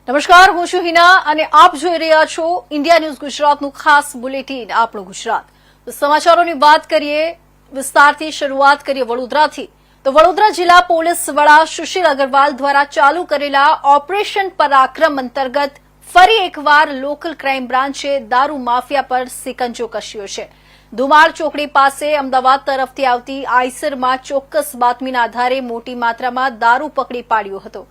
નમસ્કાર, હું છું હિના અને આપ જોઈ રહ્યા છો ઇન્ડિયા ન્યૂઝ ગુજરાતનું ખાસ બુલેટિન આપણું ગુજરાત। સમાચારોની વાત કરીએ, વિસ્તારથી શરૂઆત કરીએ વડોદરાથી। તો વડોદરા જિલ્લા પોલીસ વડા સુશીલ અગ્રવાલ દ્વારા ચાલુ કરેલા ઓપરેશન પરાક્રમ અંતર્ગત ફરી એકવાર લોકલ ક્રાઇમ બ્રાન્ચે દારૂ માફિયા પર સિકંજો કસ્યો છે। ધુમાડ ચોકડી પાસે અમદાવાદ તરફથી આવતી આઈસરમાં ચોક્કસ બાતમીના આધારે મોટી માત્રામાં દારૂ પકડી પાડ્યો હતો।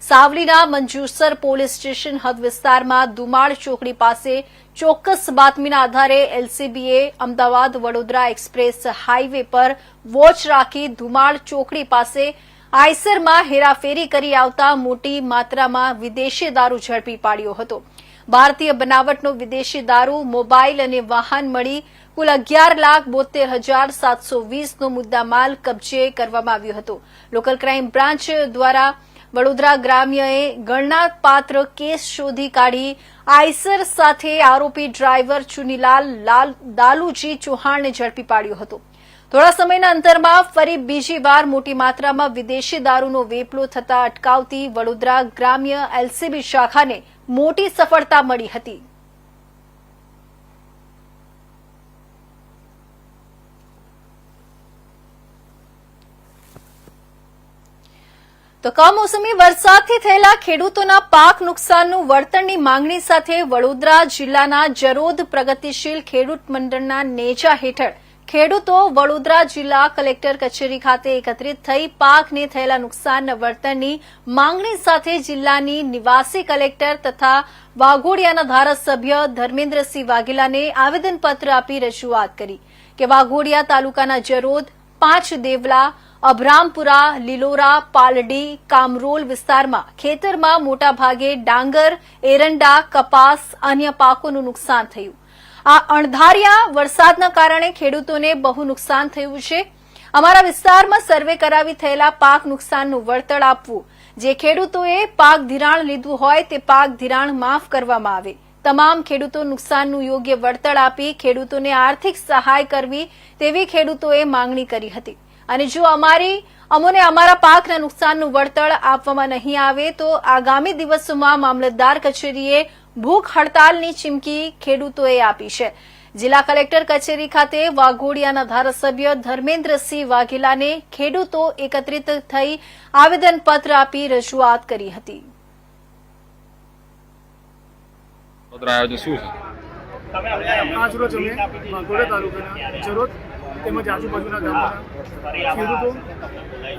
સાવલીના મંજુસર પોલીસ સ્ટેશન હદ વિસ્તારમાં ધુમાડ ચોકડી પાસે ચોક્કસ બાતમીના આધારે એલસીબીએ અમદાવાદ વડોદરા એક્સપ્રેસ હાઈવે પર વોચ રાખી ધુમાડ ચોકડી પાસે આઈસરમાં હેરાફેરી કરી આવતા મોટી માત્રામાં વિદેશી દારૂ ઝડપી પાડ્યો હતો। ભારતીય બનાવટનો વિદેશી દારૂ, મોબાઈલ અને વાહન મળી કુલ 11,72,720નો મુદ્દામાલ કબજે કરવામાં આવ્યો હતો। લોકલ ક્રાઇમ બ્રાન્ચ દ્વારા વડોદરા ગ્રામ્યએ ગણનાપાત્ર કેસ શોધી કાઢી આઈસર સાથે આરોપી ડ્રાઈવર ચુનીલાલ દાલુજી ચૌહાણને ઝડપી પાડ્યો હતો। થોડા સમયના અંતરમાં ફરી બીજી વાર મોટી માત્રામાં વિદેશી દારૂનો વેપલો થતા અટકાવતી વડોદરા ગ્રામ્ય એલસીબી શાખાને મોટી સફળતા મળી હતી। તો કમોસમી વરસાદથી થયેલા ખેડૂતોના પાક નુકસાનનું વળતરની માંગણી સાથે વડોદરા જિલ્લાના જરોદ પ્રગતિશીલ ખેડૂત મંડળના નેજા હેઠળ ખેડૂતો વડોદરા જિલ્લા કલેક્ટર કચેરી ખાતે એકત્રિત થઈ પાકને થયેલા નુકસાનના વળતરની માંગણી સાથે જિલ્લાની નિવાસી કલેક્ટર તથા વાઘોડિયાના ધારાસભ્ય ધર્મેન્દ્રસિંહ વાઘેલાને આવેદનપત્ર આપી રજૂઆત કરી કે વાઘોડિયા તાલુકાના જરોદ, પાંચ દેવલા, અભરામપુરા, લીલોરા, પાલડી, કામરોલ વિસ્તારમાં ખેતરમાં મોટાભાગે ડાંગર, એરંડા, કપાસ, અન્ય પાકોનું નુકસાન થયું। આ અણધાર્યા વરસાદના કારણે ખેડૂતોને બહુ નુકસાન થયું છે। અમારા વિસ્તારમાં સર્વે કરાવી થયેલા પાક નુકસાનનું વળતર આપવું, જે ખેડૂતોએ પાક ધિરાણ લીધું હોય તે પાક ધિરાણ માફ કરવામાં આવે। તમામ ખેડૂતો નુકસાનનું યોગ્ય વળતર આપી ખેડૂતોને આર્થિક સહાય કરવી તેવી ખેડૂતોએ માંગણી કરી હતી। અને જો અમોને અમારા પાકના નુકસાનનું વળતર આપવામાં નહીં આવે તો આગામી દિવસોમાં મામલતદાર કચેરીએ ભૂખ હડતાલની ચીમકી ખેડૂતોએ આપી છે। જિલ્લા કલેક્ટર કચેરી ખાતે વાઘોડિયાના ધારાસભ્ય ધર્મેન્દ્રસિંહ વાઘેલાને ખેડૂતો એકત્રિત થઈ આવેદનપત્ર આપી રજૂઆત કરી હતી। આજરોજ અમે વાઘોડિયા તાલુકાના જરોદ તેમજ આજુબાજુના ગામોના ખેડૂતો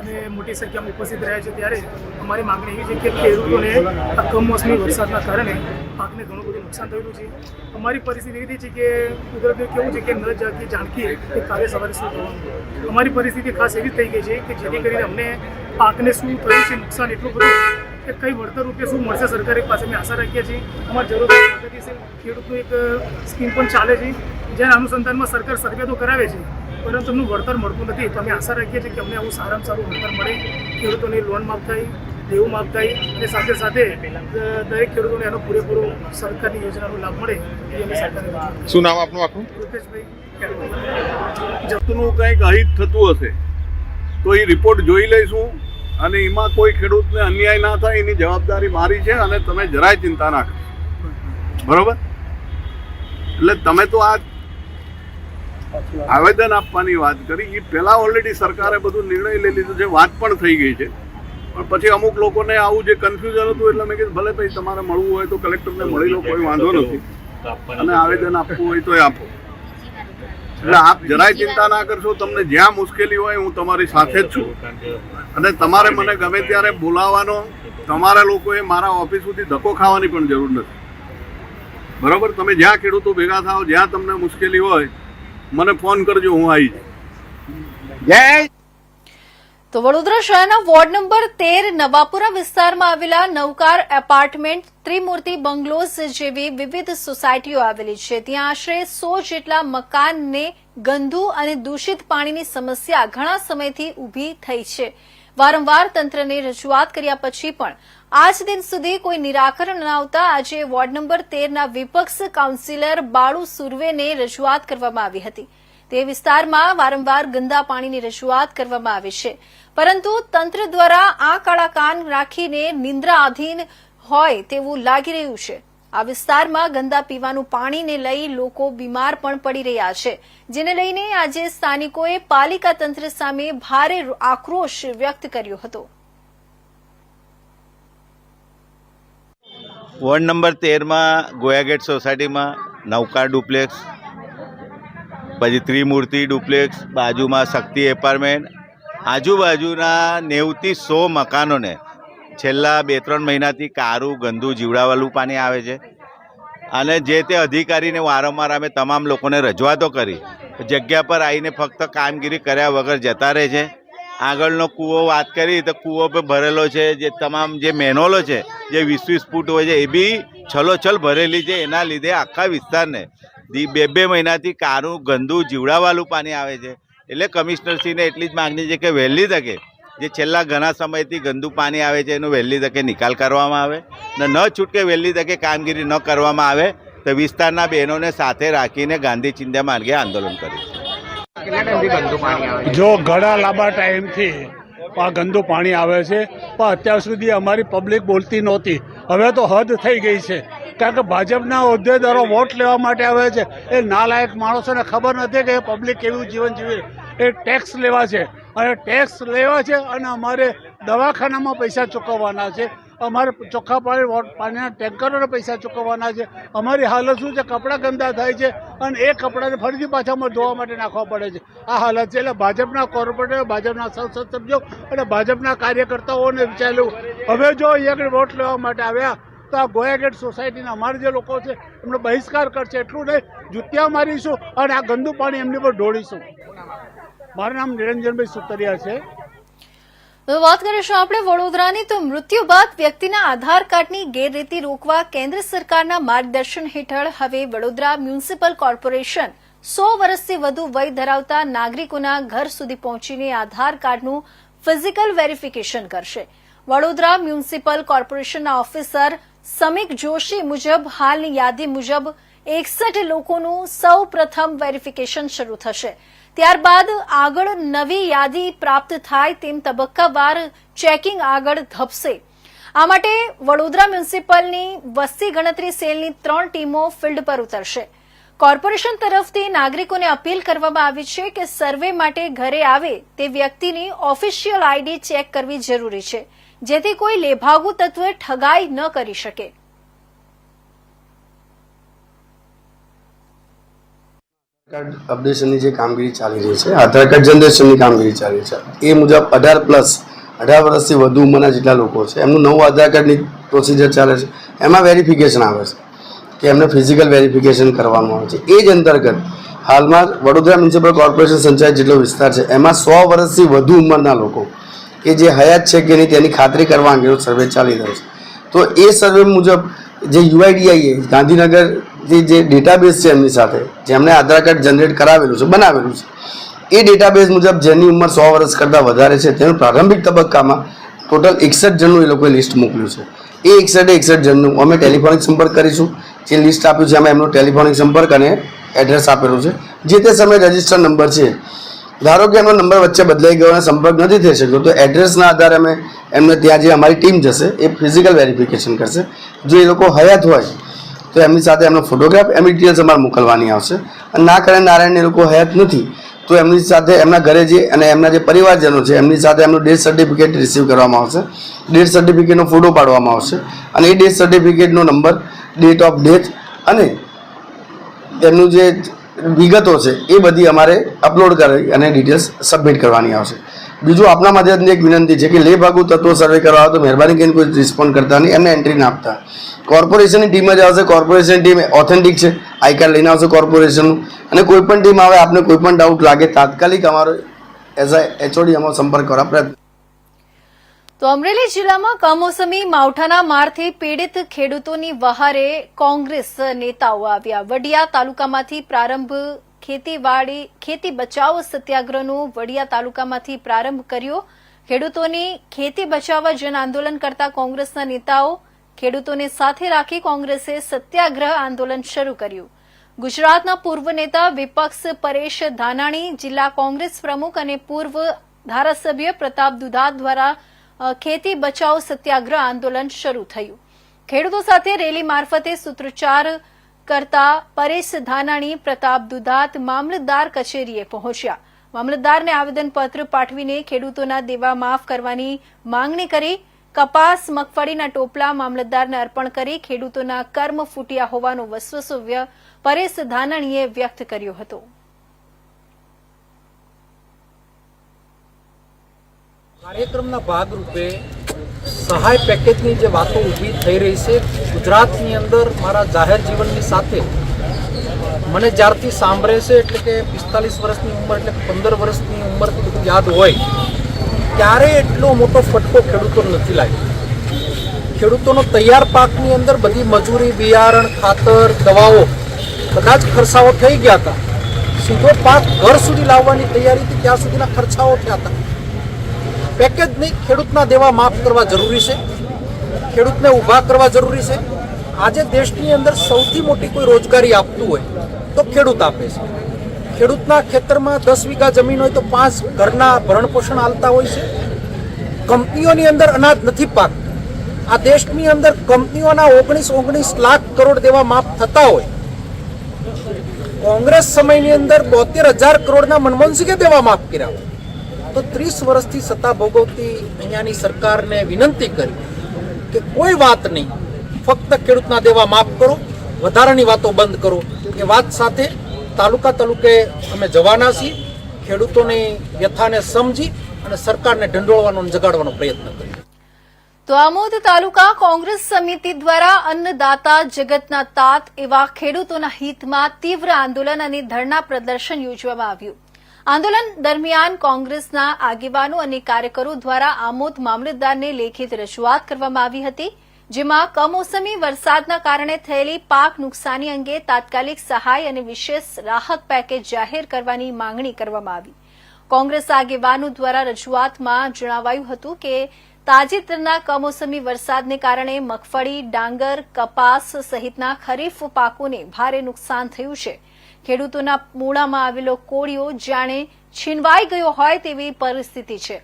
અને મોટી સંખ્યામાં ઉપસ્થિત રહ્યા છે। ત્યારે અમારી માંગણી એવી છે કે ખેડૂતોને આ કમોસમી વરસાદના કારણે પાકને ઘણું બધું નુકસાન થયેલું છે। અમારી પરિસ્થિતિ એવી છે કે કુદરતને કેવું છે કે ન જાગતી જાણકી કે કાલે સવારે શું થવાનું। અમારી પરિસ્થિતિ ખાસ એવી થઈ ગઈ છે કે જેથી કરીને અમને પાકને શું થયું છે નુકસાન એટલું બધું કે કઈ વળતર રૂપે શું મળશે સરકારી પાસે અમે આશા રાખીએ છીએ। અમારા જરૂર ખેડૂતનું એક સ્કીમ પણ ચાલે છે, જેના અનુસંધાનમાં સરકાર સર્વે તો કરાવે છે પરંતુ એમનું વળતર મળતું નથી। તો અમે આશા રાખીએ છીએ કે અમને આવું સારામાં સારું વળતર મળે, ખેડૂતોની લોન માફ થાય, દેવું માફ થાય અને સાથે સાથે દરેક ખેડૂતોને એનો પૂરેપૂરો સરકારની યોજનાનો લાભ મળે એ અમે સરકારને। શું નામ આપનું આખું? રૂપેશભાઈ। જપ્તનું કંઈક અહિત થતું હશે તો એ રિપોર્ટ જોઈ લઈશું અને એમાં કોઈ ખેડૂતને અન્યાય ના થાય એની જવાબદારી મારી છે અને તમે જરાય ચિંતા ના કરો, બરોબર? એટલે તમે તો આ આવેદન આપવાની વાત કરી, એ પહેલાં ઓલરેડી સરકારે બધું નિર્ણય લઈ લીધો છે, વાત પણ થઈ ગઈ છે, પણ પછી અમુક લોકોને આવું જે કન્ફ્યુઝન હતું એટલે મેં કીધું ભલે ભાઈ તમારે મળવું હોય તો કલેક્ટરને મળી લો, કોઈ વાંધો નથી, અને આવેદન આપવું હોય તો આપો। એટલે આપ જરાય ચિંતા ના કરશો, તમને જ્યાં મુશ્કેલી હોય હું તમારી સાથે જ છું અને તમારે મને ગમે ત્યારે બોલાવવાનો, તમારા લોકોએ મારા ઓફિસ સુધી ધક્કો ખાવાની પણ જરૂર નથી, બરાબર? તમે જ્યાં ખેડૂતો ભેગા થાવ, જ્યાં તમને મુશ્કેલી હોય મને ફોન કરજો, હું આવી જાય। તો વડોદરા શહેરના વોર્ડ નંબર 13 નવાપુરા વિસ્તારમાં આવેલા નવકાર એપાર્ટમેન્ટ, ત્રિમૂર્તિ બંગલોઝ જેવી વિવિધ સોસાયટીઓ આવેલી છે। ત્યાં આશરે 100 જેટલા મકાનને ગંદુ અને દૂષિત પાણીની સમસ્યા ઘણા સમયથી ઊભી થઈ છે। વારંવાર તંત્રને રજૂઆત કર્યા પછી પણ આજ દિન સુધી કોઈ નિરાકરણ ન આવતા આજે વોર્ડ નંબર 13ના વિપક્ષ કાઉન્સિલર બાળુ સુર્વેને રજૂઆત કરવામાં આવી હતી। તે વિસ્તારમાં વારંવાર ગંદા પાણીની રજૂઆત કરવામાં આવે છે, પરંતુ તંત્ર દ્વારા આ કાળા કાન રાખીને નિંદ્રાધીન હોય તેવું લાગી રહ્યું છે। આ વિસ્તારમાં ગંદા પીવાનું પાણીને લઈ લોકો બીમાર પણ પડી રહ્યા છે, જેને લઈને આજે સ્થાનિકોએ પાલિકા તંત્ર સામે ભારે આક્રોશ વ્યક્ત કર્યો હતો। વોર્ડ નંબર 13 ગોયાગેટ સોસાયટીમાં નવકાર ડુપ્લેક્સ, પછી ત્રિમૂર્તિ ડુપ્લેક્સ, બાજુમાં શક્તિ એપાર્ટમેન્ટ, આજુબાજુના 90 થી 100 મકાનોને છેલ્લા 2-3 મહિનાથી કારું ગંદુ જીવડાવાળું પાણી આવે છે અને જે તે અધિકારીને વારંવાર અમે તમામ લોકોને રજૂઆતો કરી, જગ્યા પર આવીને ફક્ત કામગીરી કર્યા વગર જતા રહે છે। આગળનો કૂવો વાત કરી તો કૂવો પર ભરેલો છે, જે તમામ જે મેનહોલો છે જે 20-20 ફૂટ હોય છે એ બી છલોછલ ભરેલી છે। એના લીધે આખા વિસ્તારને 2-2 મહિનાથી કારું ગંદુ જીવડાવાળું પાણી આવે છે। એટલે કમિશનરશ્રીને એટલી જ માગણી છે કે વહેલી તકે જે છેલ્લા ઘણા સમયથી ગંદુ પાણી આવે છે એનું વહેલી તકે નિકાલ કરવામાં આવે ને ન છૂટકે વહેલી તકે કામગીરી ન કરવામાં આવે તો વિસ્તારના બહેનોને સાથે રાખીને ગાંધી ચિંધ્યા માર્ગે આંદોલન કરીશું। જો ઘણા લાંબા ટાઈમથી આ ગંદુ પાણી આવે છે, પણ અત્યાર સુધી અમારી પબ્લિક બોલતી નહોતી। હવે તો હદ થઈ ગઈ છે, કારણ કે ભાજપના હોદ્દેદારો વોટ લેવા માટે આવે છે। એ નાલાયક માણસોને ખબર નથી કે પબ્લિક કેવું જીવન જીવે। એ ટેક્સ લેવા છે અને ટેક્સ લેવા છે અને અમારે દવાખાનામાં પૈસા ચૂકવવાના છે, અમારે ચોખ્ખા પાણીના ટેન્કરોને પૈસા ચૂકવવાના છે। અમારી હાલત શું છે, કપડાં ગંદા થાય છે અને એ કપડાને ફરીથી પાછા અમારે ધોવા માટે નાખવા પડે છે। આ હાલત છે। એટલે ભાજપના કોર્પોરેટર, ભાજપના સંસદ સભ્યો અને ભાજપના કાર્યકર્તાઓને વિચાર્યું હવે જો અહીંયા વોટ લેવા માટે આવ્યા તો આ ગોયાગેટ સોસાયટીના અમારા જે લોકો છે એમનો બહિષ્કાર કરશે। એટલું નહીં, જુતિયા મારીશું અને આ ગંદુ પાણી એમની પર ઢોળીશું। મારું નામ નિરંજનભાઈ સુતરિયા છે। વાત કરીશું આપણે વડોદરાની। તો મૃત્યુ બાદ વ્યક્તિના આધાર કાર્ડની ગેરરીતિ રોકવા કેન્દ્ર સરકારના માર્ગદર્શન હેઠળ હવે વડોદરા મ્યુનિસિપલ કોર્પોરેશન 100 વર્ષથી વધુ વય ધરાવતા નાગરિકોના ઘર સુધી પહોંચીને આધાર કાર્ડનું ફિઝિકલ વેરિફિકેશન કરશે। વડોદરા મ્યુનિસિપલ કોર્પોરેશનના ઓફિસર સમીક જોશી મુજબ હાલની યાદી મુજબ 61 લોકોનું સૌ પ્રથમ વેરિફિકેશન શરૂ થશે। ત્યારબાદ આગળ નવી યાદી પ્રાપ્ત થાય તેમ તબક્કાવાર ચેકિંગ આગળ ધપશે। આ માટે વડોદરા મ્યુનિસિપલની વસ્તી ગણતરી સેલની 3 ટીમો ફિલ્ડ પર ઉતરશે। કોર્પોરેશન તરફથી નાગરિકોને અપીલ કરવામાં આવી છે કે સર્વે માટે ઘરે આવે તે વ્યક્તિની ઓફિશિયલ આઈડી ચેક કરવી જરૂરી છે, જેથી કોઈ લેભાગુ તત્વે ઠગાઈ ન કરી શકે। કાર્ડ અપડેશનની જે કામગીરી ચાલી રહી છે, આધાર કાર્ડ જનરેશનની કામગીરી ચાલી છે, એ મુજબ 18 વર્ષથી વધુ ઉંમરના જેટલા લોકો છે એમનું નવું આધાર કાર્ડની પ્રોસિજર ચાલે છે। એમાં વેરિફિકેશન આવે છે કે એમને ફિઝિકલ વેરિફિકેશન કરવામાં આવે છે। એ જ અંતર્ગત હાલમાં વડોદરા મ્યુનિસિપલ કોર્પોરેશન સંચાલિત જેટલો વિસ્તાર છે એમાં 100 વર્ષથી વધુ ઉંમરના લોકો કે જે હયાત છે કે નહીં તેની ખાતરી કરવા અંગેનો સર્વે ચાલી રહ્યો છે। તો એ સર્વે મુજબ જે યુઆઈડીઆઈએ ગાંધીનગરથી જે ડેટાબેઝ છે એમની સાથે જેમણે આધાર કાર્ડ જનરેટ કરાવેલું છે, બનાવેલું છે, એ ડેટાબેઝ મુજબ જેની ઉંમર 100 વર્ષ કરતાં વધારે છે તેનું પ્રારંભિક તબક્કામાં ટોટલ 61 જણનું એ લોકોએ લિસ્ટ મોકલ્યું છે। એ 61 જણનું અમે ટેલિફોનિક સંપર્ક કરીશું। જે લિસ્ટ આપ્યું છે એમાં એમનો ટેલિફોનિક સંપર્ક અને એડ્રેસ આપેલું છે। જે તે સમયે રજિસ્ટર નંબર છે, ધારો કે એમનો નંબર વચ્ચે બદલાઈ ગયો અને સંપર્ક નથી થઈ શકતો તો એડ્રેસના આધારે અમે એમને ત્યાં જે અમારી ટીમ જશે એ ફિઝિકલ વેરિફિકેશન કરશે। જો એ લોકો હયાત હોય તો એમની સાથે એમનો ફોટોગ્રાફ, એમની ડિટેલ્સ અમારે મોકલવાની આવશે। અને ના કરે નારાયણ એ લોકો હયાત નથી તો એમની સાથે એમના ઘરે જે અને એમના જે પરિવારજનો છે એમની સાથે એમનું ડેથ સર્ટિફિકેટ રિસીવ કરવામાં આવશે। ડેથ સર્ટિફિકેટનો ફોટો પાડવામાં આવશે અને એ ડેથ સર્ટિફિકેટનો નંબર, ડેટ ઓફ ડેથ અને એમનું જે વિગતો છે એ બધી અમારે અપલોડ કરી અને ડિટેલ્સ સબમિટ કરવાની આવશે। બીજું આપના માધ્યમથી એક વિનંતી છે કે લેભાગુ તત્વો સર્વે કરવા આવે તો મહેરબાની કરીને કોઈ રિસ્પોન્ડ કરતા નહીં, એમને એન્ટ્રી ના આપતા। કોર્પોરેશનની ટીમ જ આવશે। કોર્પોરેશનની ટીમ ઓથેન્ટિક છે, આઈ કાર્ડ લઈને આવશે કોર્પોરેશનનું। અને કોઈ પણ ટીમ આવે, આપને કોઈ પણ ડાઉટ લાગે તાત્કાલિક અમારો એઝ અ એચઓડી અમારો સંપર્ક કરવા પ્રયત્ન। તો અમરેલી જિલ્લામાં કમોસમી માવઠાના મારથી પીડિત ખેડૂતોની વહારે કોંગ્રેસ નેતાઓ આવ્યા। વડિયા તાલુકામાંથી પ્રારંભ ખેતી બચાવો સત્યાગ્રહનો વડિયા તાલુકામાંથી પ્રારંભ કર્યો। ખેડૂતોની ખેતી બચાવવા જન આંદોલન કરતા કોંગ્રેસના નેતાઓ ખેડૂતોને સાથે રાખી કોંગ્રેસે સત્યાગ્રહ આંદોલન શરૂ કર્યું। ગુજરાતના પૂર્વ નેતા વિપક્ષ પરેશ ધાનાણી, જિલ્લા કોંગ્રેસ પ્રમુખ અને પૂર્વ ધારાસભ્ય પ્રતાપ દુધાત દ્વારા ખેતી બચાવો સત્યાગ્રહ આંદોલન શરૂ થયું। ખેડૂતો સાથે રેલી મારફતે સૂત્રોચ્ચાર કરતા પરેશ ધાનાણી, પ્રતાપ દુધાત મામલતદાર કચેરીએ પહોંચ્યા. મામલતદારને આવેદનપત્ર પાઠવીને ખેડૂતોના દેવા માફ કરવાની માંગણી કરી. કપાસ, મગફળીના ટોપલા મામલતદારને અર્પણ કરી ખેડૂતોના કર્મ ફૂટ્યા હોવાનો વસવસો પરેશ ધાનાણીએ વ્યક્ત કર્યો હતો. કાર્યક્રમના ભાગરૂપે સહાય પેકેજની જે વાતો ઊભી થઈ રહી છે ગુજરાતની અંદર મારા જાહેર જીવનની સાથે મને જ્યારથી સાંભળે છે એટલે કે 45 વર્ષની ઉંમર એટલે કે 15 વર્ષની ઉંમરથી બધું યાદ હોય ત્યારે એટલો મોટો ફટકો ખેડૂતો નથી લાગ્યો. ખેડૂતોનો તૈયાર પાકની અંદર બધી મજૂરી, બિયારણ, ખાતર, દવાઓ બધા જ ખર્ચાઓ થઈ ગયા હતા. સીધો પાક ઘર સુધી લાવવાની તૈયારી હતી ત્યાં સુધીના ખર્ચાઓ થયા હતા. પેકેજ નહીં, ખેડૂતના દેવા માફ કરવા જરૂરી છે, ખેડૂતને ઊભા કરવા જરૂરી છે. આજે દેશની અંદર સૌથી મોટી કોઈ રોજગારી આપતું હોય તો ખેડૂત આપે છે. ખેડૂતના ખેતરમાં 10 વીઘા જમીન હોય તો 5 ઘરના ભરણ પોષણ હાલતા હોય છે. કંપનીઓની અંદર અનાજ નથી પાકતું. આ દેશની અંદર કંપનીઓના 19 લાખ કરોડ દેવા માફ થતા હોય. કોંગ્રેસ સમયની અંદર 72,000 કરોડના મનમોહનસિંહે દેવા માફ કર્યા હોય. તો 30 વર્ષથી સત્તા ભોગવતી અહીંયાની સરકારને વિનંતી કરી કે કોઈ વાત નહીં, ફક્ત ખેડૂતના દેવા માફ કરો, વધારાની વાતો બંધ કરો. એ વાત સાથે તાલુકે અમે જવાના છીએ. ખેડૂતોની વ્યથાને સમજી અને સરકારને ઢંઢોળવાનો અને જગાડવાનો પ્રયત્ન કરીએ. તો આમોદ તાલુકા કોંગ્રેસ સમિતિ દ્વારા અન્નદાતા જગતના તાત એવા ખેડૂતોના હિતમાં તીવ્ર આંદોલન અને ધરણા પ્રદર્શન યોજવામાં આવ્યું. આંદોલન દરમિયાન કોંગ્રેસના આગેવાનો અને કાર્યકરો દ્વારા આમોદ મામલતદારને લેખિત રજૂઆત કરવામાં આવી હતી, જેમાં કમોસમી વરસાદના કારણે થયેલી પાક નુકસાની અંગે તાત્કાલિક સહાય અને વિશેષ રાહત પેકેજ જાહેર કરવાની માંગણી કરવામાં આવી. કોંગ્રેસ આગેવાનો દ્વારા રજૂઆતમાં જણાવાયું હતું કે તાજેતરના કમોસમી વરસાદને કારણે મગફળી, ડાંગર, કપાસ સહિતના ખરીફ પાકોને ભારે નુકસાન થયું છે. ખેડૂતોના મૂળામાં આવેલો કોળિયો જાણે છીનવાઈ ગયો હોય તેવી પરિસ્થિતિ છે.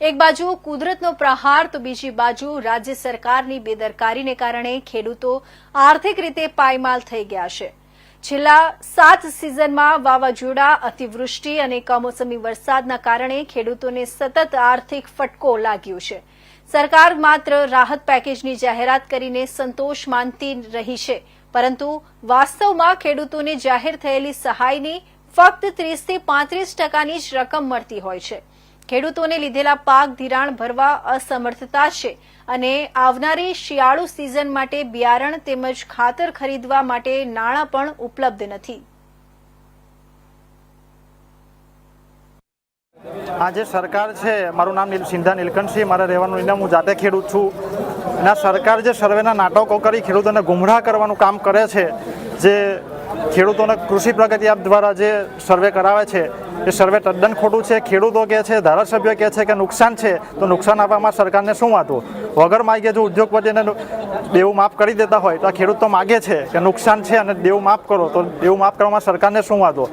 એક બાજુ કુદરતનો પ્રહાર તો બીજી બાજુ રાજ્ય સરકારની બેદરકારીને કારણે ખેડૂતો આર્થિક રીતે પાયમાલ થઈ ગયા છે. છેલ્લા 7 સિઝનમાં વાવાઝોડા, અતિવૃષ્ટિ અને કમોસમી વરસાદના કારણે ખેડૂતોને સતત આર્થિક ફટકો લાગ્યો છે. સરકાર માત્ર રાહત પેકેજની જાહેરાત કરીને સંતોષ માનતી રહી છે, પરંતુ વાસ્તવમાં ખેડૂતોને જાહેર થયેલી સહાયની ફક્ત 30 થી 35% જ રકમ મળતી હોય છે. ખેડૂતોને લીધેલા પાક ધિરાણ ભરવા અસમર્થતા છે અને આવનારી શિયાળુ સિઝન માટે બિયારણ તેમજ ખાતર ખરીદવા માટે નાણાં પણ ઉપલબ્ધ નથી. આ જે સરકાર છે, મારું નામ સિંધા નીલકંઠસિંહ, મારે રહેવાનું ઇનામ, હું જાતે ખેડૂત છું. અને સરકાર જે સર્વેના નાટકો કરી ખેડૂતોને ગુમરાહ કરવાનું કામ કરે છે, જે ખેડૂતોને કૃષિ પ્રગતિ એપ દ્વારા જે સર્વે કરાવે છે એ સર્વે તદ્દન ખોટું છે. ખેડૂતો કહે છે, ધારાસભ્યો કહે છે કે નુકસાન છે, તો નુકસાન આપવામાં સરકારને શું વાંધો? વગર માગે જો ઉદ્યોગપતિને દેવું માફ કરી દેતા હોય તો આ ખેડૂત તો માગે છે કે નુકસાન છે અને દેવું માફ કરો, તો દેવું માફ કરવામાં સરકારને શું વાંધો?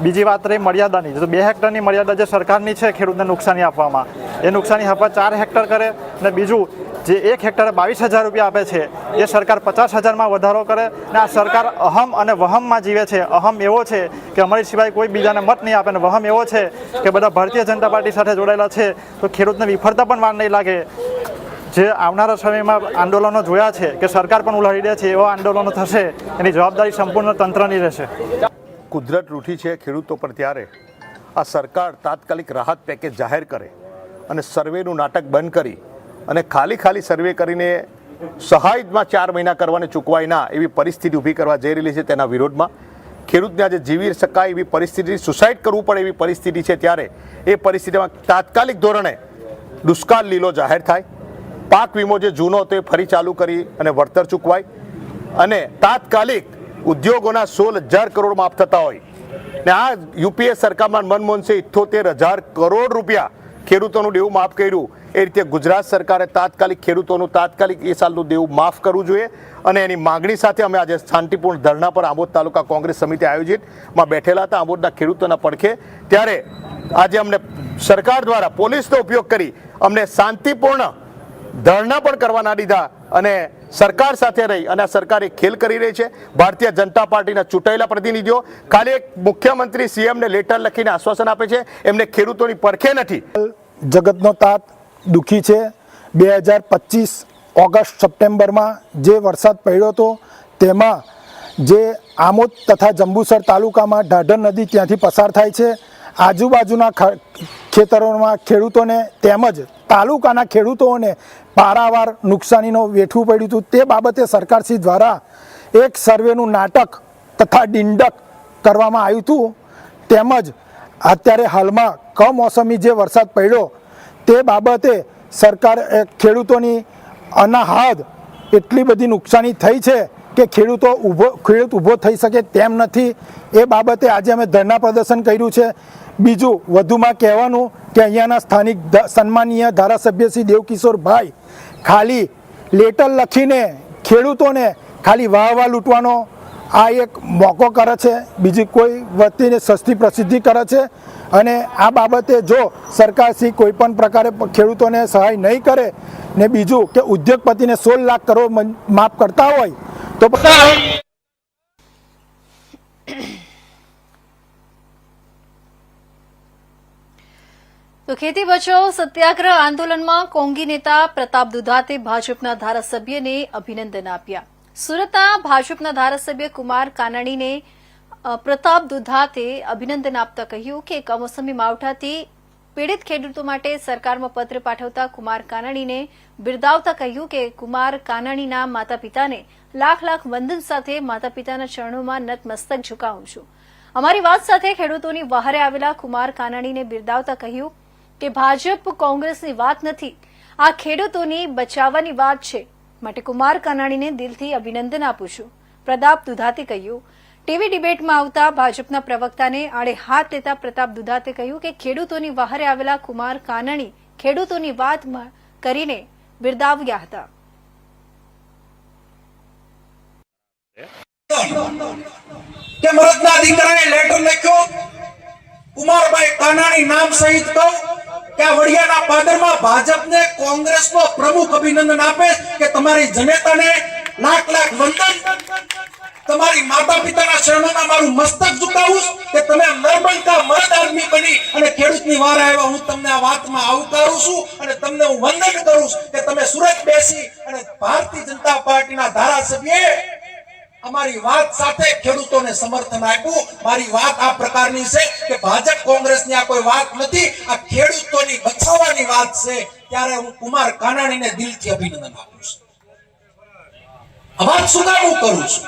બીજી વાત રહી મર્યાદાની, તો 2 હેક્ટરની મર્યાદા જે સરકારની છે ખેડૂતને નુકસાની આપવામાં, એ નુકસાની આપવા 4 હેક્ટર કરે. અને બીજું જે 1 હેક્ટરે 22,000 રૂપિયા આપે છે એ સરકાર 50,000માં વધારો કરે. અને આ સરકાર અહમ અને વહમમાં જીવે છે. અહમ એવો છે કે અમારી સિવાય કોઈ બીજાને મત નહીં આપે, અને વહમ એવો છે કે બધા ભારતીય જનતા પાર્ટી સાથે જોડાયેલા છે, તો ખેડૂતને વિફરતા પણ વાર નહીં લાગે. જે આવનારા સમયમાં આંદોલનો જોયા છે કે સરકાર પણ ઉલાડી દે છે, એવા આંદોલનો થશે, એની જવાબદારી સંપૂર્ણ તંત્રની રહેશે. કુદરત રૂઠી છે ખેડૂતો પર ત્યારે આ સરકાર તાત્કાલિક રાહત પેકેજ જાહેર કરે અને સર્વેનું નાટક બંધ કરી અને ખાલી સર્વે કરીને સહાયમાં 4 મહિના કરવાને ચૂકવાય ના એવી પરિસ્થિતિ ઊભી કરવા જઈ રહેલી છે. તેના વિરોધમાં ખેડૂતને આજે જીવી શકાય એવી પરિસ્થિતિ, સુસાઇડ કરવું પડે એવી પરિસ્થિતિ છે, ત્યારે એ પરિસ્થિતિમાં તાત્કાલિક ધોરણે દુષ્કાળ લીલો જાહેર થાય, પાક વીમો જે જૂનો હતો એ ફરી ચાલુ કરી અને વળતર ચૂકવાય, અને તાત્કાલિક ઉદ્યોગોના 16,000 કરોડ માફ થતા હોય. ને આ યુપીએ સરકારમાં મનમોહનસિંહ 78,000 કરોડ રૂપિયા ખેડૂતોનું દેવું માફ કર્યું. એ રીતે ગુજરાત સરકારે તાત્કાલિક ખેડૂતોનું તાત્કાલિક એ સાલનું દેવું માફ કરવું જોઈએ. અને એની માગણી સાથે અમે આજે શાંતિપૂર્ણ ધરણા પર આમોદ તાલુકા કોંગ્રેસ સમિતિ આયોજિતમાં બેઠેલા હતા આમોદના ખેડૂતોના પડખે. ત્યારે આજે અમને સરકાર દ્વારા પોલીસનો ઉપયોગ કરી અમને શાંતિપૂર્ણ ધરણા પણ કરવા ના દીધા અને સરકાર સાથે રહી અને આ સરકાર એક ખેલ કરી રહી છે. ભારતીય જનતા પાર્ટીના ચૂંટાયેલા પ્રતિનિધિઓ ખાલી એક મુખ્યમંત્રી સીએમને લેટર લખીને આશ્વાસન આપે છે, એમને ખેડૂતોની પરખે નથી. જગતનો તાત દુઃખી છે. 2025 ઓગસ્ટ સપ્ટેમ્બરમાં જે વરસાદ પડ્યો હતો તેમાં જે આમોદ તથા જંબુસર તાલુકામાં ઢાઢર નદી ત્યાંથી પસાર થાય છે, આજુબાજુના ખેતરોમાં ખેડૂતોને તેમજ તાલુકાના ખેડૂતોને પારાવાર નુકસાનીનો વેઠવું પડ્યું હતું. તે બાબતે સરકારશ્રી દ્વારા એક સર્વેનું નાટક તથા ડિંડક કરવામાં આવ્યું હતું. તેમજ અત્યારે હાલમાં કમોસમી જે વરસાદ પડ્યો તે બાબતે સરકાર ખેડૂતોની અનાહદ એટલી બધી નુકસાની થઈ છે કે ખેડૂત ઊભો થઈ શકે તેમ નથી. એ બાબતે આજે અમે ધરણા પ્રદર્શન કર્યું છે. બીજું વધુમાં કહેવાનું કે અહીંયાના સ્થાનિક સન્માનીય ધારાસભ્ય શ્રી દેવકિશોરભાઈ ખાલી લેટર લખીને ખેડૂતોને ખાલી વાહ લૂંટવાનો આ એક મોકો કરે છે, બીજી કોઈ વસ્તીને સસ્તી પ્રસિદ્ધિ કરે છે. અને આ બાબતે જો સરકારશ્રી કોઈ પણ પ્રકારે ખેડૂતોને સહાય નહીં કરે ને બીજું કે ઉદ્યોગપતિને 16 લાખ કરોડ માફ કરતા હોય તો ખેતી બચાવો સત્યાગ્રહ આંદોલનમાં કોંગી નેતા પ્રતાપ દુધાતે ભાજપના ધારાસભ્યને અભિનંદન આપ્યા. સુરતના ભાજપના ધારાસભ્ય કુમાર કાનાણીને પ્રતાપ દુધાતે અભિનંદન આપતા કહ્યું કે કમોસમી માવઠાથી પીડિત ખેડૂતો માટે સરકારમાં પત્ર પાઠવતા કુમાર કાનાણીને બિરદાવતા કહ્યું કે કુમાર કાનાણીના માતા પિતાને લાખ લાખ વંદન સાથે માતા પિતાના ચરણોમાં નતમસ્તક ઝુકાવું છું. અમારી વાત સાથે ખેડૂતોની વહારે આવેલા કુમાર કાનાણીને બિરદાવતા કહ્યું કે ભાજપ કોંગ્રેસની વાત નથી, આ ખેડૂતોની બચાવવાની વાત છે, માટે કુમાર કાનાણીને દિલથી અભિનંદન આપું છું. પ્રતાપ દુધાતે કહ્યું. ટીવી ડિબેટમાં આવતા ભાજપના પ્રવક્તાને આડે હાથ લેતા પ્રતાપ દુધાતે કહ્યું કે ખેડૂતોની વહારે આવેલા કુમાર કાનાણી ખેડૂતોની વાત કરીને બિરદાવ્યા હતા. કે મરદના દીકરાએ લેટર લખ્યો, કુમારભાઈ કાનાણી નામ સહિત કહું કે આ વડિયાના પાદરમાં ભાજપને કોંગ્રેસનો પ્રમુખ અભિનંદન આપે કે તમારી જનતાને લાખ લાખ વંદન, તમારી માતા પિતાના ચરણોમાં મારું મસ્તક ઝુકાવું કે તમે નરબંકા મર્દ આદમી બની અને ખેડૂતની વાર આવ્યા. હું તમને આ વાતમાં આવકારું છું અને તમને હું વંદન કરું છું કે તમે સુરત બેસી અને ભારતીય જનતા પાર્ટીના ધારાસભ્યએ અમારી વાત સાથે ખેડૂતોને સમર્થન આપ્યું. મારી વાત આ પ્રકારની છે કે ભાજપ કોંગ્રેસની આ કોઈ વાત નથી, આ ખેડૂતોની બચાવવાની વાત છે. ત્યારે હું કુમાર કાનાણીને દિલથી અભિનંદન આપું છું. આ વાત શું કામ હું કરું છું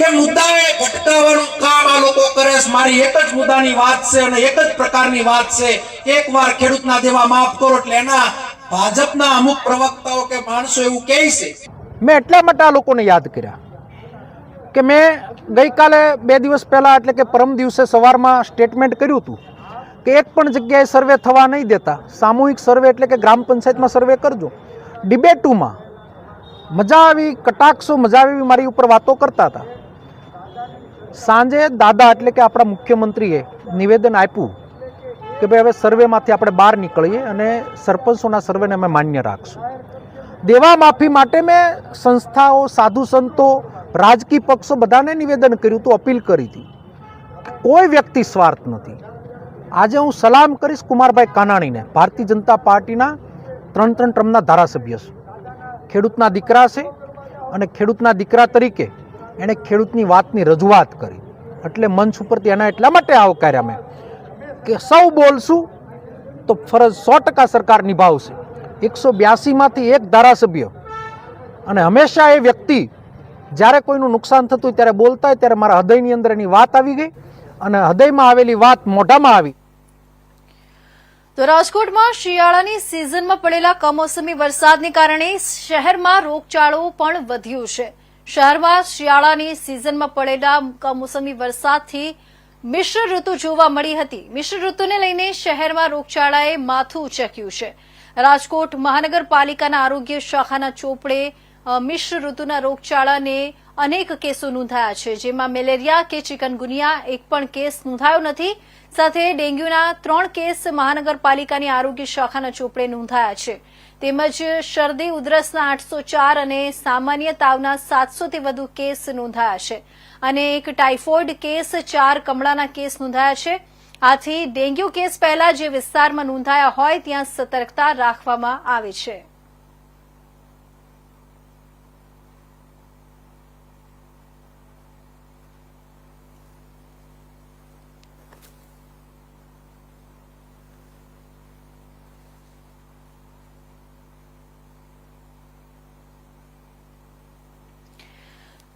કે મુદ્દાએ ભટકાવવાનું કામ આ લોકો કરે છે. મારી એક જ મુદ્દાની વાત છે અને એક જ પ્રકારની વાત છે. એકવાર ખેડૂતના દેવા માફ કરો એટલે એના ભાજપના અમુક પ્રવક્તાઓ કે માણસો એવું કહે છે. મેં એટલા માટે આ લોકોને યાદ કર્યા કે મેં ગઈકાલે 2 દિવસ પહેલાં એટલે કે પરમ દિવસે સવારમાં સ્ટેટમેન્ટ કર્યું હતું કે એક પણ જગ્યાએ સર્વે થવા નહીં દેતા, સામૂહિક સર્વે એટલે કે ગ્રામ પંચાયતમાં સર્વે કરજો. ડિબેટમાં મજા આવી, કટાક્ષો મજા આવી મારી ઉપર વાતો કરતા હતા. સાંજે દાદા એટલે કે આપણા મુખ્યમંત્રીએ નિવેદન આપ્યું કે ભાઈ હવે સર્વેમાંથી આપણે બહાર નીકળીએ અને સરપંચોના સર્વેને અમે માન્ય રાખશું. દેવા માફી માટે મેં સંસ્થાઓ, સાધુ સંતો, રાજકીય પક્ષો બધાને નિવેદન કર્યું હતું, અપીલ કરી હતી. કોઈ વ્યક્તિ સ્વાર્થ નથી. આજે હું સલામ કરીશ કુમારભાઈ કાનાણીને, ભારતીય જનતા પાર્ટીના 3 ટર્મના ધારાસભ્ય છે, ખેડૂતના દીકરા છે અને ખેડૂતના દીકરા તરીકે એણે ખેડૂતની વાતની રજૂઆત કરી. એટલે મંચ ઉપરથી એના એટલા માટે આવકાર્યા મેં કે સૌ બોલશું તો ફરજ 100% સરકાર નિભાવશે. 182માંથી એક ધારાસભ્ય અને હંમેશા એ વ્યક્તિ જ્યારે કોઈનું નુકસાન થતું હોય ત્યારે બોલતા હોય ત્યારે મારા હૃદયની અંદર એની વાત આવી ગઈ અને હૃદયમાં આવેલી વાત મોઢામાં આવી. તો રાજકોટમાં શિયાળાની સિઝનમાં પડેલા કમોસમી વરસાદને કારણે શહેરમાં રોગચાળો પણ વધ્યો છે. શહેરમાં શિયાળાની સિઝનમાં પડેલા કમોસમી વરસાદથી મિશ્ર ઋતુ જોવા મળી હતી. મિશ્ર ઋતુને લઈને શહેરમાં રોગચાળાએ માથું ઉંચક્યું છે. રાજકોટ મહાનગરપાલિકાના આરોગ્ય શાખાના ચોપડે મિશ્ર ઋતુના રોગચાળાને અનેક કેસો નોંધાયા છે, જેમાં મેલેરિયા કે ચિકનગુનિયા એક પણ કેસ નોંધાયો નથી. સાથે ડેન્ગ્યુના 3 કેસ મહાનગરપાલિકાની આરોગ્ય શાખાના ચોપડે નોંધાયા છે. તેમજ શરદી ઉધરસના 804 અને સામાન્ય તાવના 700થી વધુ કેસ નોંધાયા છે અને એક ટાઇફોઇડ કેસ, 4 કમળાના કેસ નોંધાયા છે. આથી ડેન્ગ્યુ કેસ પહેલા જે વિસ્તારમાં નોંધાયા હોય ત્યાં સતર્કતા રાખવામાં આવી છે.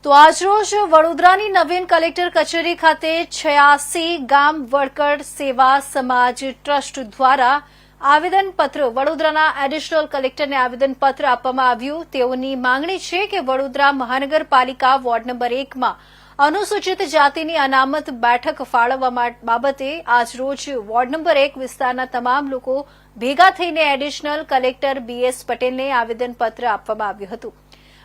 તો આજરોજ વડોદરાની નવીન કલેક્ટર કચેરી ખાતે 86 ગામ વડકર સેવા સમાજ ટ્રસ્ટ દ્વારા આવેદનપત્ર વડોદરાના એડિશનલ કલેક્ટરને આવેદનપત્ર આપવામાં આવ્યું. તેઓની માંગણી છે કે વડોદરા મહાનગરપાલિકા વોર્ડ નંબર 1માં અનુસૂચિત જાતિની અનામત બેઠક ફાળવવા બાબતે આજરોજ વોર્ડ નંબર 1 વિસ્તારના તમામ લોકો ભેગા થઈને એડિશનલ કલેક્ટર BS પટેલને આવેદનપત્ર આપવામાં આવ્યું હતું.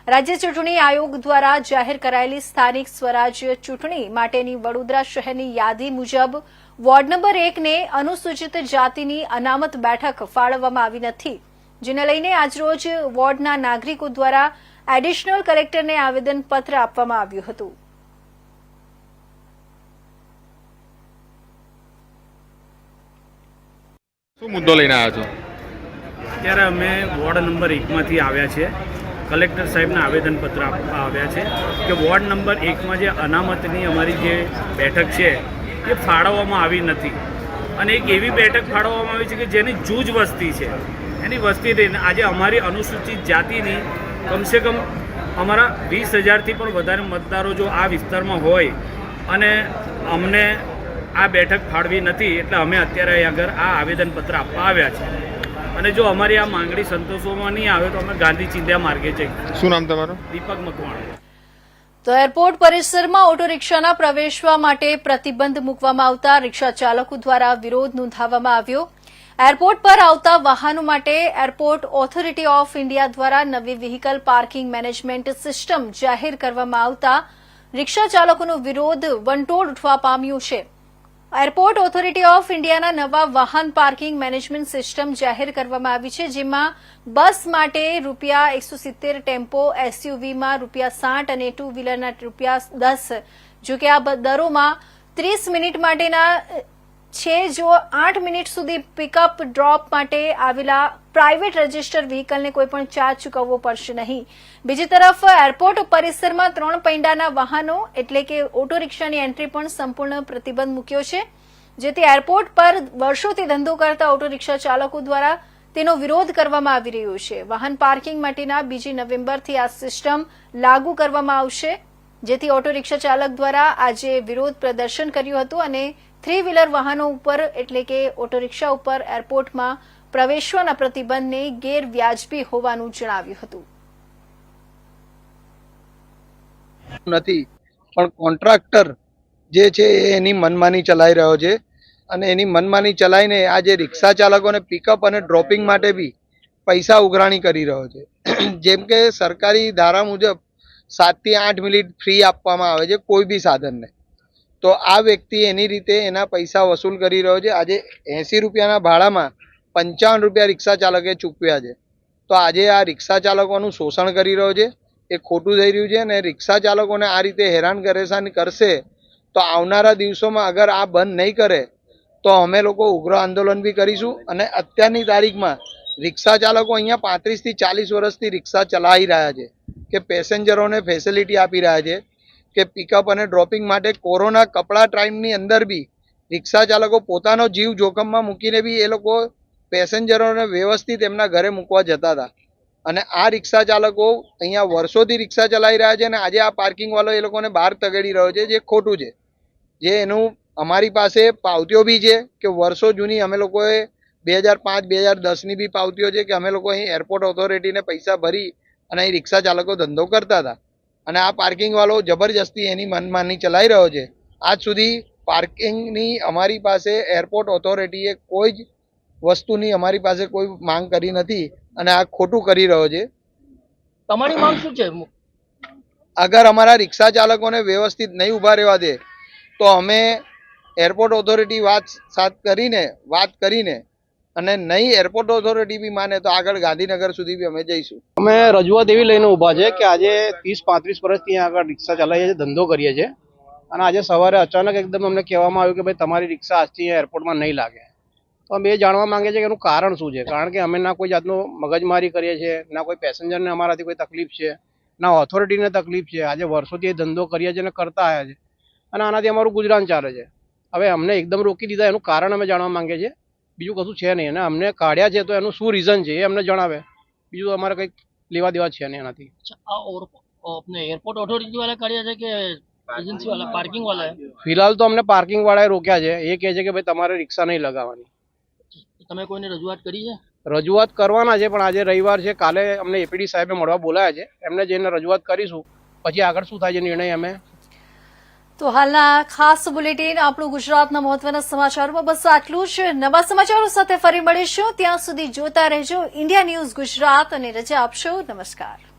રાજ્ય ચૂંટણી આયોગ દ્વારા જાહેર કરાયેલી સ્થાનિક સ્વરાજ્ય ચૂંટણી માટેની વડોદરા શહેરની યાદી મુજબ વોર્ડ નંબર 1ને અનુસૂચિત જાતિની અનામત બેઠક ફાળવવામાં આવી નથી, જેને લઈને આજરોજ વોર્ડના નાગરિકો દ્વારા એડિશનલ કલેક્ટરને આવેદનપત્ર આપવામાં આવ્યું હતું. શું મુદ્દો લઈને આવ્યા છો? અત્યારે અમે વોર્ડ નંબર 1માંથી આવ્યા છીએ. કલેક્ટર સાહેબને આવેદનપત્ર આપવા આવ્યા છે કે વોર્ડ નંબર 1માં જે અનામતની અમારી જે બેઠક છે એ ફાળવવામાં આવી નથી અને એક એવી બેઠક ફાળવવામાં આવી છે કે જેની જૂજ વસ્તી છે, એની વસ્તી રહીને આજે અમારી અનુસૂચિત જાતિની કમસે કમ અમારા 20,000થી પણ વધારે મતદારો જો આ વિસ્તારમાં હોય અને અમને આ બેઠક ફાળવી નથી, એટલે અમે અત્યારે અહીં આગળ આ આવેદનપત્ર આપવા આવ્યા છે. અને જો અમારી આ માંગણી સંતોષવામાં નહીં આવે તો અમે ગાંધી ચિંધ્યા માર્ગે જઈએ. શું નામ તમારું? દીપક મકવાણા. તો એરપોર્ટ પરિસરમાં ઓટો રિક્ષાના પ્રવેશવા માટે પ્રતિબંધ મૂકવામાં આવતા રિક્ષા ચાલકો દ્વારા વિરોધ નોંધાવવામાં આવ્યો. એરપોર્ટ પર આવતા વાહનો માટે એરપોર્ટ ઓથોરિટી ઓફ ઇન્ડિયા દ્વારા નવી વ્હીકલ પાર્કિંગ મેનેજમેન્ટ સિસ્ટમ જાહેર કરવામાં આવતા રિક્ષા ચાલકોનો વિરોધ વંટોળ ઉઠવા પામ્યો છે. એરપોર્ટ ઓથોરિટી ઓફ ઇન્ડિયાના નવા વાહન પાર્કિંગ મેનેજમેન્ટ સિસ્ટમ જાહેર કરવામાં આવી છે, જેમાં બસ માટે ₹170, ટેમ્પો SUVમાં ₹60 અને ટુ વ્હીલરના ₹10. જો કે આ દરોમાં 30 મિનિટ માટેના છે, જો 8 મિનિટ સુધી પિકઅપ ડ્રોપ માટે આવેલા પ્રાઇવેટ રજીસ્ટર વ્હીકલને કોઈપણ ચાર્જ ચૂકવવો પડશે નહીં. બીજી તરફ એરપોર્ટ પરિસરમાં 3 પૈડાના વાહનો એટલે કે ઓટો રિક્ષાની એન્ટ્રી પણ સંપૂર્ણ પ્રતિબંધ મૂક્યો છે, જેથી એરપોર્ટ પર વર્ષોથી ધંધો કરતા ઓટો રિક્ષા ચાલકો દ્વારા તેનો વિરોધ કરવામાં આવી રહ્યો છે. વાહન પાર્કિંગ માટેના 2 નવેમ્બરથી આ સિસ્ટમ લાગુ કરવામાં આવશે, જેથી ઓટો રિક્ષા ચાલક દ્વારા આજે વિરોધ પ્રદર્શન કર્યું હતું અને 3 વ્હીલર વાહનો ઉપર એટલે કે ઓટો રિક્ષા ઉપર એરપોર્ટમાં પ્રવેશવાના પ્રતિબંધને ગેરવ્યાજબી હોવાનું જણાવ્યું હતું. નથી પણ કોન્ટ્રાક્ટર જે છે એ એની મનમાની ચલાવી રહ્યો છે અને એની મનમાની ચલાવીને આ જે રિક્ષા ચાલકોને પિકઅપ અને ડ્રોપિંગ માટે બી પૈસા ઉઘરાણી કરી રહ્યો છે. જેમ કે સરકારી ધારા મુજબ 7 થી 8 મિનિટ ફ્રી આપવામાં આવે છે કોઈ બી સાધનને, તો આ વ્યક્તિ એની રીતે એના પૈસા વસૂલ કરી રહ્યો છે. આજે 80 રૂપિયાના ભાડામાં 55 રૂપિયા રિક્ષા ચાલકે ચૂકવ્યા છે. તો આજે આ રિક્ષા ચાલકોનું શોષણ કરી રહ્યો છે, એ ખોટું થઈ રહ્યું છે અને રિક્ષા ચાલકોને આ રીતે હેરાન પરેશાન કરશે તો આવનારા દિવસોમાં અગર આ બંધ નહીં કરે તો અમે લોકો ઉગ્ર આંદોલન બી કરીશું. અને અત્યારની તારીખમાં રિક્ષા ચાલકો અહીંયા 35 થી 40 વર્ષથી રિક્ષા ચલાવી રહ્યા છે કે પેસેન્જરોને ફેસિલિટી આપી રહ્યા છે કે પિકઅપ અને ડ્રોપિંગ માટે કોરોના કપડા ટાઈમની અંદર બી રિક્ષા ચાલકો પોતાનો જીવ જોખમમાં મૂકીને બી એ લોકો પેસેન્જરોને વ્યવસ્થિત એમના ઘરે મૂકવા જતા હતા. અને આ રિક્ષા ચાલકો અહીંયા વર્ષોથી રિક્ષા ચલાવી રહ્યા છે અને આજે આ પાર્કિંગ વાળો એ લોકોને બહાર તગડી રહ્યો છે, જે ખોટું છે. જે એનું અમારી પાસે પાવતીઓ બી છે કે વર્ષો જૂની અમે લોકોએ 2005-2010ની બી પાવતીઓ છે કે અમે લોકો અહીં એરપોર્ટ ઓથોરિટીને પૈસા ભરી અને અહીં રિક્ષા ચાલકો ધંધો કરતા હતા. અને આ પાર્કિંગ વાળો જબરજસ્તી એની મનમાની ચલાવી રહ્યો છે. આજ સુધી પાર્કિંગની અમારી પાસે એરપોર્ટ ઓથોરિટીએ કોઈ જ વસ્તુની અમારી પાસે કોઈ માંગ કરી નથી અને આ ખોટું કરી રહ્યો છે. તમારી માંગ શું છે? અગર અમારા રિક્ષા ચાલકોને વ્યવસ્થિત નહીં ઊભા રહેવા દે તો અમે એરપોર્ટ ઓથોરિટી વાત કરીને અને નહીં એરપોર્ટ ઓથોરિટી બી માને તો આગળ ગાંધીનગર સુધી બી અમે જઈશું. અમે રજૂઆત એવી લઈને ઊભા છે કે આજે 30-35 વર્ષથી અહીંયા આગળ રિક્ષા ચલાવીએ છીએ, ધંધો કરીએ છીએ, અને આજે સવારે અચાનક એકદમ અમને કહેવામાં આવ્યું કે ભાઈ તમારી રિક્ષા આજથી અહીંયા એરપોર્ટમાં નહીં લાગે. તો અમે એ જાણવા માંગીએ છીએ કે એનું કારણ શું છે, કારણ કે અમે ના કોઈ જાતનું મગજમારી કરીએ છીએ, ના કોઈ પેસેન્જરને અમારાથી કોઈ તકલીફ છે, ના ઓથોરિટીને તકલીફ છે. આજે વર્ષોથી એ ધંધો કરીએ છીએ અને કરતા આવ્યા છે અને આનાથી અમારું ગુજરાન ચાલે છે. હવે અમને એકદમ રોકી દીધા, એનું કારણ અમે જાણવા માંગીએ છીએ, બીજું કશું છે નહીં. અને અમને કાઢ્યા છે તો એનું શું રીઝન છે એ અમને જણાવે, બીજું અમારે કંઈક લેવા દેવા છે નહીં એનાથી. એરપોર્ટ ઓથોરિટી વાળા કાઢ્યા છે કે એજન્સી વાળા, પાર્કિંગ વાળા? ફિલહાલ તો અમને પાર્કિંગ વાળાએ રોક્યા છે. એ કહે છે કે ભાઈ તમારે રિક્ષા નહીં લગાવવાની. તમે કોઈને રજૂઆત કરી છે? રજૂઆત કરવાના છે, પણ આજે રવિવાર છે, કાલે અમને એપીડી સાહેબે મળવા બોલાયા છે, એમને જઈને રજૂઆત કરીશું. પછી આગળ શું થાય છે નિર્ણય અમે. તો હાલના ખાસ બુલેટિન આપણું ગુજરાતના મહત્વના સમાચારોમાં બસ આટલું જ. નવા સમાચારો સાથે ફરી મળીશું. ત્યાં સુધી જોતા રહેજો ઇન્ડિયા ન્યૂઝ ગુજરાત અને રજા આપશો. નમસ્કાર.